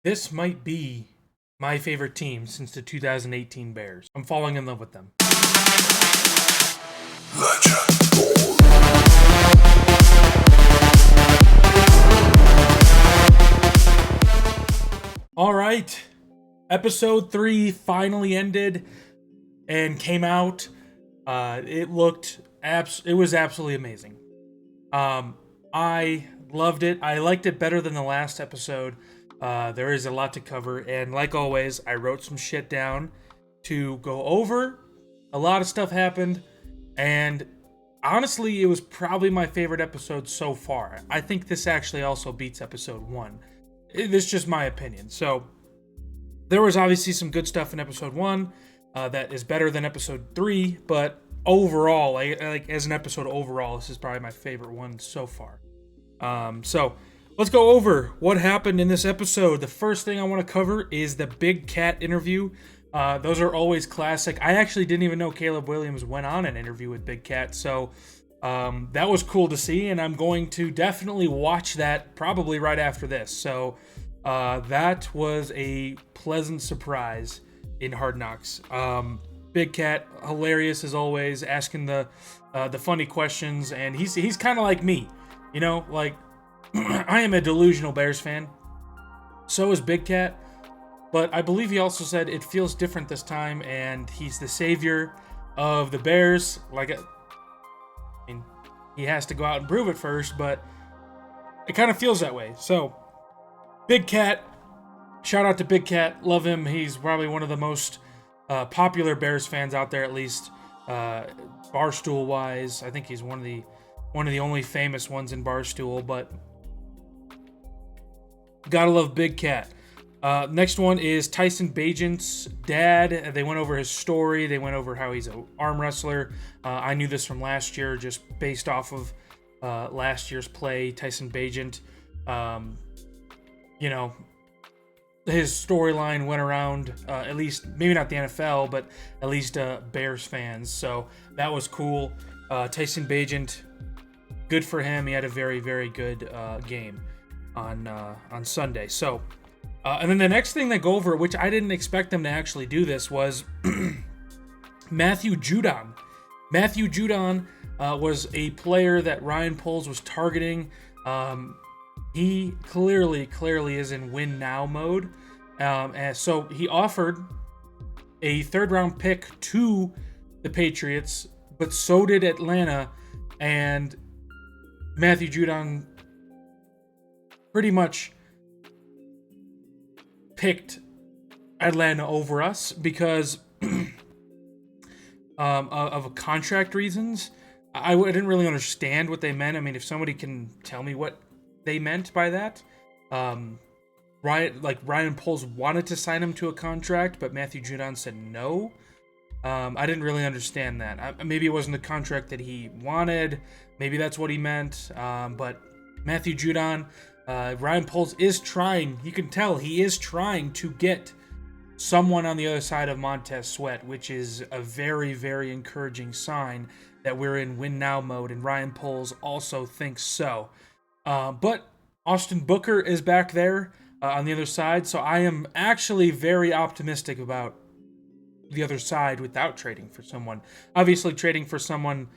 This might be my favorite team since the 2018 Bears. I'm falling in love with them. All right. Episode 3 finally ended and came out. It was absolutely amazing. I loved it. I liked it better than the last episode. There is a lot to cover, and like always, I wrote some shit down to go over. A lot of stuff happened, and honestly, it was probably my favorite episode so far. I think this actually also beats episode 1. This is just my opinion. So, there was obviously some good stuff in episode 1 that is better than episode 3, but overall, like as an episode overall, this is probably my favorite one so far. So let's go over what happened in this episode. The first thing I want to cover is the Big Cat interview. Those are always classic. I actually didn't even know Caleb Williams went on an interview with Big Cat, so that was cool to see, and I'm going to definitely watch that probably right after this. So that was a pleasant surprise in Hard Knocks. Big Cat, hilarious as always, asking the funny questions, and he's kind of like me, you know, like I am a delusional Bears fan. So is Big Cat, but I believe he also said it feels different this time, and he's the savior of the Bears. Like, I mean, he has to go out and prove it first, but it kind of feels that way. So, Big Cat, shout out to Big Cat, love him. He's probably one of the most popular Bears fans out there, at least Barstool wise. I think he's one of the only famous ones in Barstool, but gotta love Big Cat. Next one is Tyson Bagent's dad. They went over his story. They went over how he's an arm wrestler. I knew this from last year, just based off of last year's play. Tyson Bagent, you know, his storyline went around, at least, maybe not the NFL, but at least Bears fans. So that was cool. Tyson Bagent, good for him. He had a very, very good game on Sunday. So, and then the next thing they go over, which I didn't expect them to actually do this, was Matthew Judon. Matthew Judon was a player that Ryan Poles was targeting. He clearly is in win now mode. And so he offered a third-round pick to the Patriots, but so did Atlanta, and Matthew Judon pretty much picked Atlanta over us because of contract reasons. I didn't really understand what they meant. I mean, if somebody can tell me what they meant by that. Ryan Poles wanted to sign him to a contract, but Matthew Judon said no. I didn't really understand that. Maybe it wasn't the contract that he wanted. Maybe that's what he meant. But Matthew Judon, Ryan Poles is trying. You can tell he is trying to get someone on the other side of Montez Sweat, which is a very, very encouraging sign that we're in win now mode, and Ryan Poles also thinks so. But Austin Booker is back there on the other side, so I am actually very optimistic about the other side without trading for someone. Obviously, trading for someone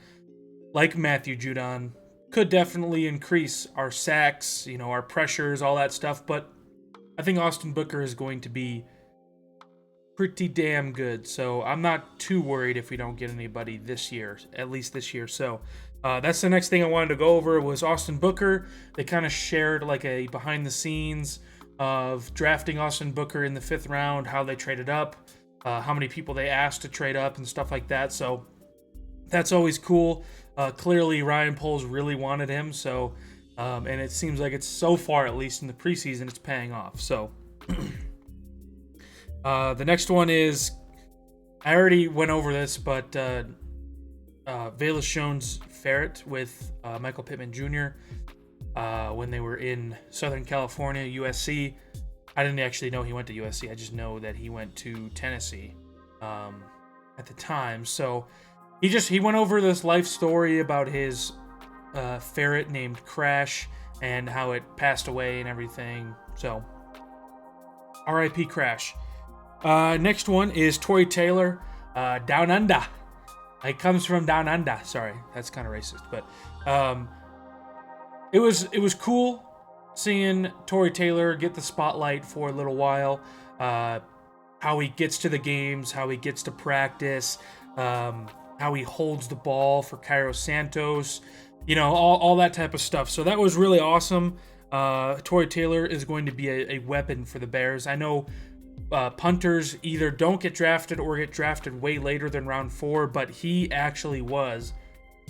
like Matthew Judon could definitely increase our sacks, you know, our pressures, all that stuff, but I think Austin Booker is going to be pretty damn good, so I'm not too worried if we don't get anybody this year, at least this year. So that's the next thing I wanted to go over was Austin Booker. They kind of shared like a behind the scenes of drafting Austin Booker in the 5th round, how they traded up, how many people they asked to trade up and stuff like that. So that's always cool. Clearly Ryan Poles really wanted him, so and it seems like it's so far, at least in the preseason, it's paying off. So the next one is, I already went over this, but Velus Jones Ferret with Michael Pittman Jr. When they were in Southern California, USC. I didn't actually know he went to USC. I just know that he went to Tennessee at the time. So he went over this life story about his ferret named Crash and how it passed away and everything. So R.I.P. Crash. Next one is Tory Taylor, Down Under. It comes from Down Under. Sorry, that's kind of racist, but it was cool seeing Tory Taylor get the spotlight for a little while. How he gets to the games, how he gets to practice, how he holds the ball for Cairo Santos, all that type of stuff. So that was really awesome. Tory Taylor is going to be a weapon for the Bears. I know punters either don't get drafted or get drafted way later than round 4, but he actually was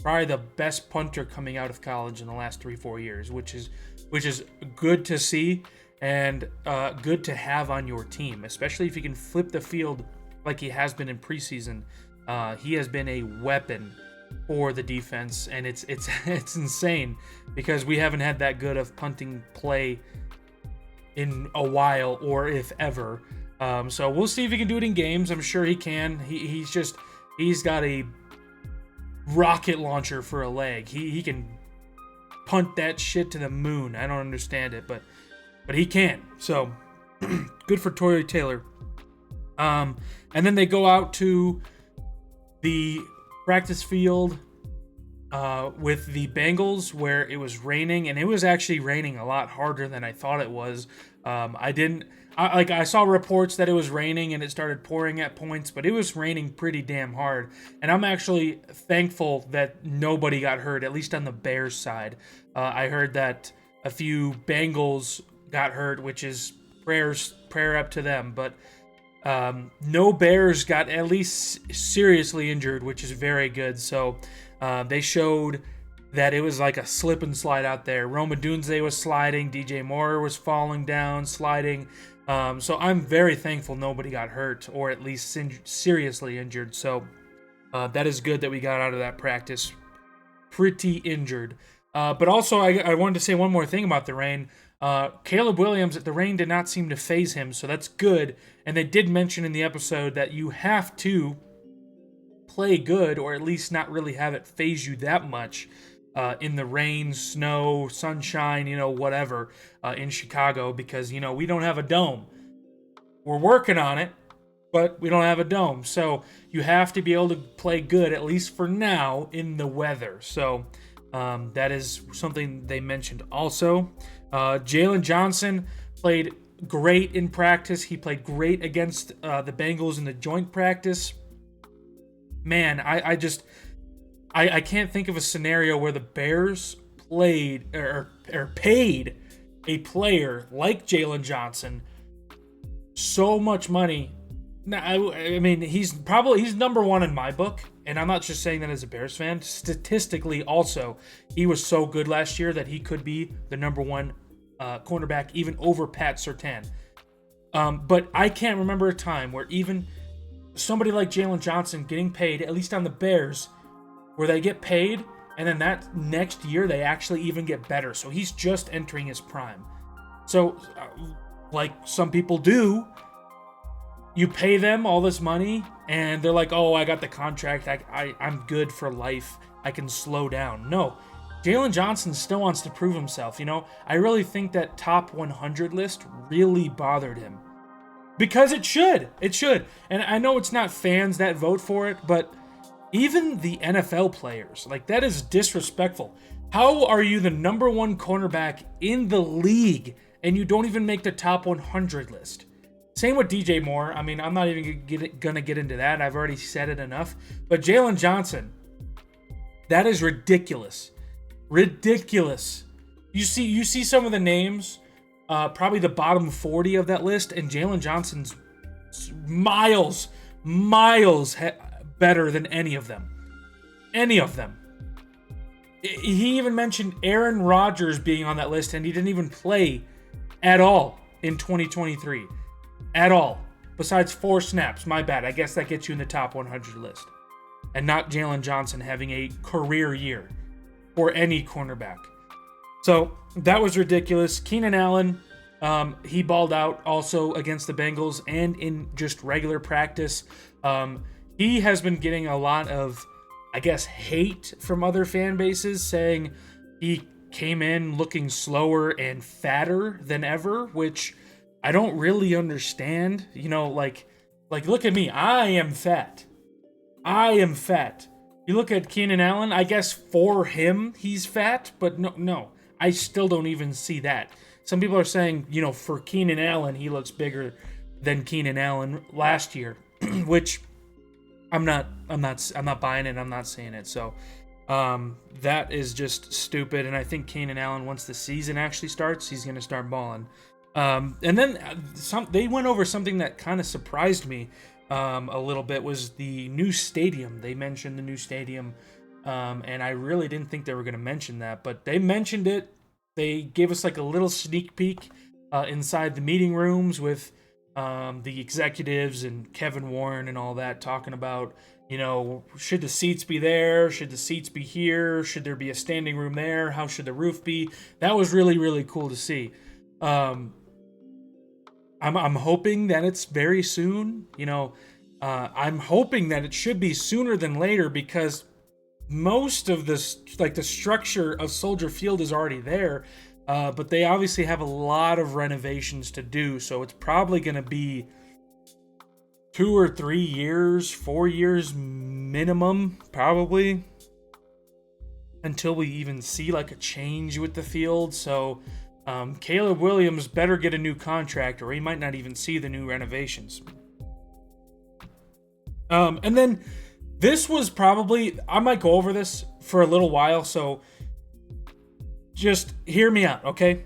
probably the best punter coming out of college in the last 3-4 years, which is good to see and good to have on your team, especially if you can flip the field like he has been in preseason. He has been a weapon for the defense, and it's insane because we haven't had that good of punting play in a while, or if ever. So we'll see if he can do it in games. I'm sure he can. He's got a rocket launcher for a leg. He can punt that shit to the moon. I don't understand it, but he can. So good for Tory Taylor. And then they go out to the practice field with the Bengals, where it was raining, and it was actually raining a lot harder than I thought it was. I saw reports that it was raining and it started pouring at points, but it was raining pretty damn hard. And I'm actually thankful that nobody got hurt, at least on the Bears side. I heard that a few Bengals got hurt, which is prayer up to them, but no Bears got at least seriously injured, which is very good. So they showed that it was like a slip and slide out there. Rome Odunze was sliding, DJ Moore was falling down, sliding. So I'm very thankful nobody got hurt, or at least seriously injured. So that is good that we got out of that practice pretty injured. But also, I wanted to say one more thing about the rain. Caleb Williams, the rain did not seem to faze him, so that's good. And they did mention in the episode that you have to play good, or at least not really have it phase you that much in the rain, snow, sunshine, whatever, in Chicago, because, we don't have a dome. We're working on it, but we don't have a dome. So you have to be able to play good, at least for now, in the weather. So that is something they mentioned also. Jalen Johnson played great in practice. He played great against the Bengals in the joint practice. Man, I can't think of a scenario where the Bears played or paid a player like Jalen Johnson so much money. Now, I mean, he's number one in my book, and I'm not just saying that as a Bears fan. Statistically, also, he was so good last year that he could be the number one cornerback, even over Pat Surtain. But I can't remember a time where even somebody like Jalen Johnson getting paid, at least on the Bears, where they get paid, and then that next year they actually even get better. So he's just entering his prime. So, like some people do, you pay them all this money, and they're like, oh, I got the contract. I'm good for life. I can slow down. No, Jalen Johnson still wants to prove himself. I really think that top 100 list really bothered him. Because it should. It should. And I know it's not fans that vote for it, but even the NFL players, that is disrespectful. How are you the number one cornerback in the league and you don't even make the top 100 list? Same with DJ Moore. I mean, I'm not even going to get into that. I've already said it enough. But Jalen Johnson, that is ridiculous. Ridiculous. You see some of the names, probably the bottom 40 of that list, and Jalen Johnson's miles better than any of them. Any of them. He even mentioned Aaron Rodgers being on that list, and he didn't even play at all in 2023. At all. Besides 4 snaps. My bad. I guess that gets you in the top 100 list. And not Jalen Johnson having a career year for any cornerback. So that was ridiculous. Keenan Allen, he balled out also against the Bengals and in just regular practice. He has been getting a lot of, I guess, hate from other fan bases, saying he came in looking slower and fatter than ever, which I don't really understand, like look at me. I am fat. You look at Keenan Allen, I guess for him, he's fat, but no. I still don't even see that. Some people are saying, for Keenan Allen, he looks bigger than Keenan Allen last year, which I'm not buying it. I'm not saying it. So, that is just stupid. And I think Keenan Allen, once the season actually starts, he's going to start balling. And then they went over something that kind of surprised me a little bit, was the new stadium. They mentioned the new stadium, and I really didn't think they were going to mention that, but they mentioned it. They gave us like a little sneak peek inside the meeting rooms with the executives and Kevin Warren and all that, talking about, should the seats be there? Should the seats be here? Should there be a standing room there? How should the roof be? That was really, really cool to see. I'm hoping that it's very soon. I'm hoping that it should be sooner than later, because most of this, like the structure of Soldier Field, is already there. But they obviously have a lot of renovations to do, so it's probably going to be 2 or 3 years, 4 years minimum, probably, until we even see like a change with the field. So Caleb Williams better get a new contract, or he might not even see the new renovations. And then this was probably, I might go over this for a little while, so just hear me out, okay?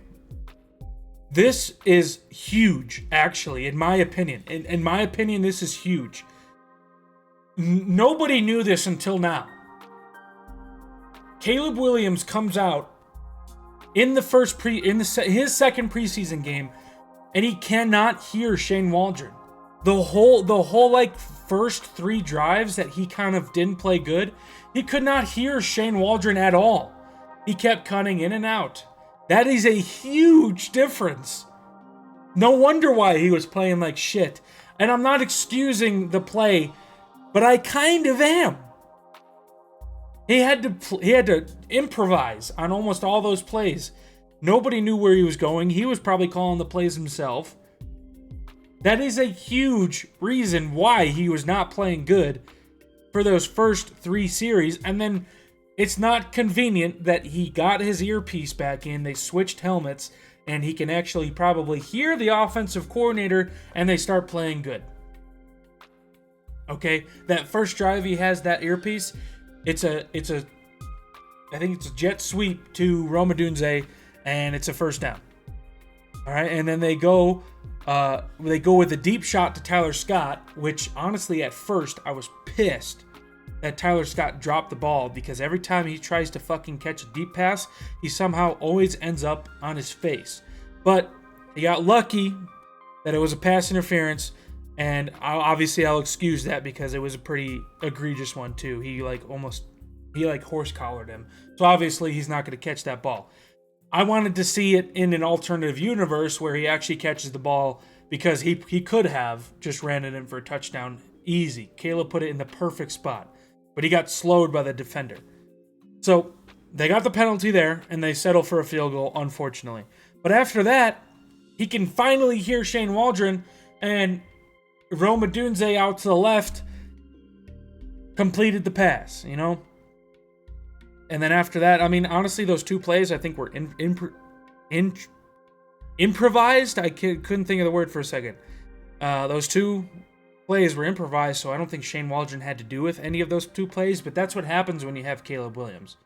This is huge, actually, in my opinion. In my opinion, this is huge. Nobody knew this until now. Caleb Williams comes out in the his second preseason game, and he cannot hear Shane Waldron. The whole like first 3 drives that he kind of didn't play good, he could not hear Shane Waldron at all. He kept cutting in and out. That is a huge difference. No wonder why he was playing like shit. And I'm not excusing the play, but I kind of am. He had to improvise on almost all those plays. Nobody knew where he was going. He was probably calling the plays himself. That is a huge reason why he was not playing good for those first 3 series. And then it's not convenient that he got his earpiece back in, they switched helmets, and he can actually probably hear the offensive coordinator, and they start playing good. Okay, that first drive he has that earpiece, I think it's a jet sweep to Rome Odunze, and it's a first down. All right, and then they go with a deep shot to Tyler Scott, which honestly at first I was pissed that Tyler Scott dropped the ball, because every time he tries to fucking catch a deep pass, he somehow always ends up on his face. But he got lucky that it was a pass interference, and I'll excuse that because it was a pretty egregious one too. He horse collared him. So obviously he's not going to catch that ball. I wanted to see it in an alternative universe where he actually catches the ball, because he could have just ran it in for a touchdown easy. Caleb put it in the perfect spot, but he got slowed by the defender. So they got the penalty there, and they settle for a field goal, unfortunately. But after that, he can finally hear Shane Waldron, and Rome Odunze out to the left completed the pass, And then after that, I mean, honestly, those 2 plays I think were improvised. I couldn't think of the word for a second. Those 2 plays were improvised, so I don't think Shane Waldron had to do with any of those 2 plays, but that's what happens when you have Caleb Williams.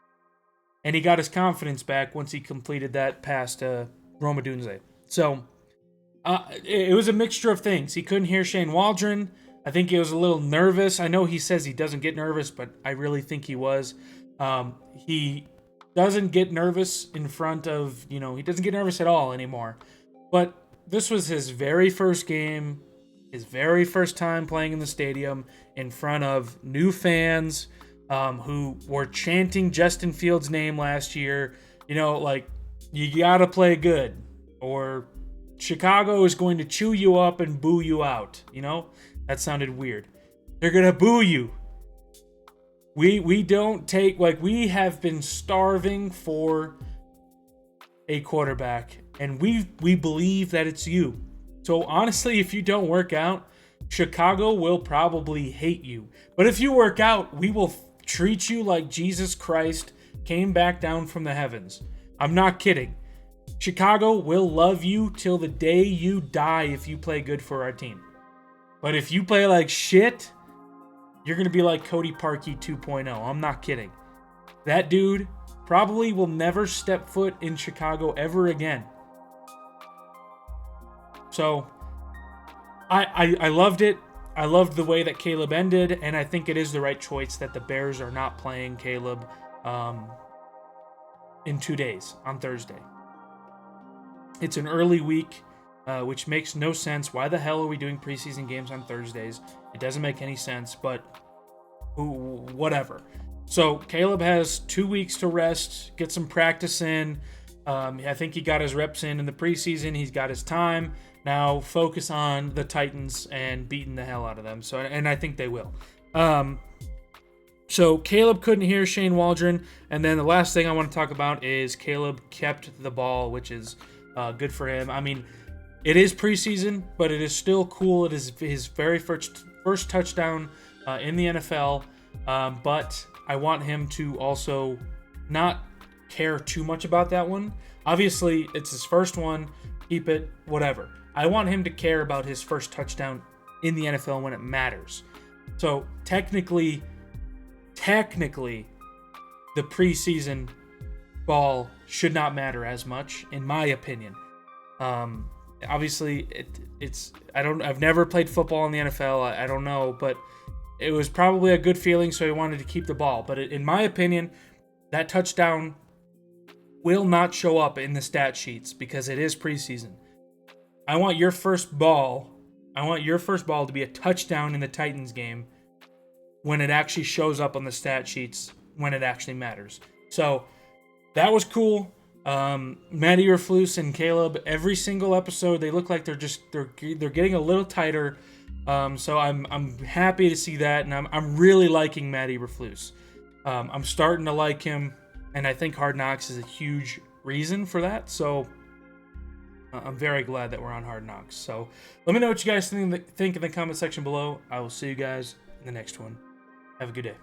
And he got his confidence back once he completed that pass to Rome Odunze. So it was a mixture of things. He couldn't hear Shane Waldron. I think he was a little nervous. I know he says he doesn't get nervous, but I really think he was. He doesn't get nervous in front of, he doesn't get nervous at all anymore. But this was his very first game, his very first time playing in the stadium in front of new fans who were chanting Justin Fields' name last year. You gotta play good, or Chicago is going to chew you up and boo you out. That sounded weird. They're gonna boo you. We don't take, we have been starving for a quarterback, and we believe that it's you. So honestly, if you don't work out, Chicago will probably hate you. But if you work out, we will treat you like Jesus Christ came back down from the heavens. I'm not kidding. Chicago will love you till the day you die if you play good for our team. But if you play like shit, you're going to be like Cody Parkey 2.0. I'm not kidding. That dude probably will never step foot in Chicago ever again. So, I loved it. I loved the way that Caleb ended, and I think it is the right choice that the Bears are not playing Caleb in 2 days, on Thursday. It's an early week, which makes no sense. Why the hell are we doing preseason games on Thursdays? It doesn't make any sense, but whatever. So Caleb has 2 weeks to rest, get some practice in. I think he got his reps in the preseason. He's got his time. Now focus on the Titans and beating the hell out of them. So, and I think they will. So Caleb couldn't hear Shane Waldron. And then the last thing I want to talk about is Caleb kept the ball, which is good for him. I mean, it is preseason, but it is still cool. It is his very first touchdown in the NFL. But I want him to also not care too much about that one. Obviously, it's his first one. Keep it, whatever. I want him to care about his first touchdown in the NFL when it matters. So technically, the preseason ball should not matter as much, in my opinion. Obviously, I've never played football in the NFL. I don't know, but it was probably a good feeling, so he wanted to keep the ball. But in my opinion, that touchdown will not show up in the stat sheets because it is preseason. I want your first ball to be a touchdown in the Titans game when it actually shows up on the stat sheets when it actually matters. So that was cool. Maddie Eberflus and Caleb, every single episode, they look like they're getting a little tighter. So I'm happy to see that, and I'm really liking Maddie Eberflus. I'm starting to like him, and I think Hard Knocks is a huge reason for that. So I'm very glad that we're on Hard Knocks. So let me know what you guys think in the comment section below. I will see you guys in the next one. Have a good day.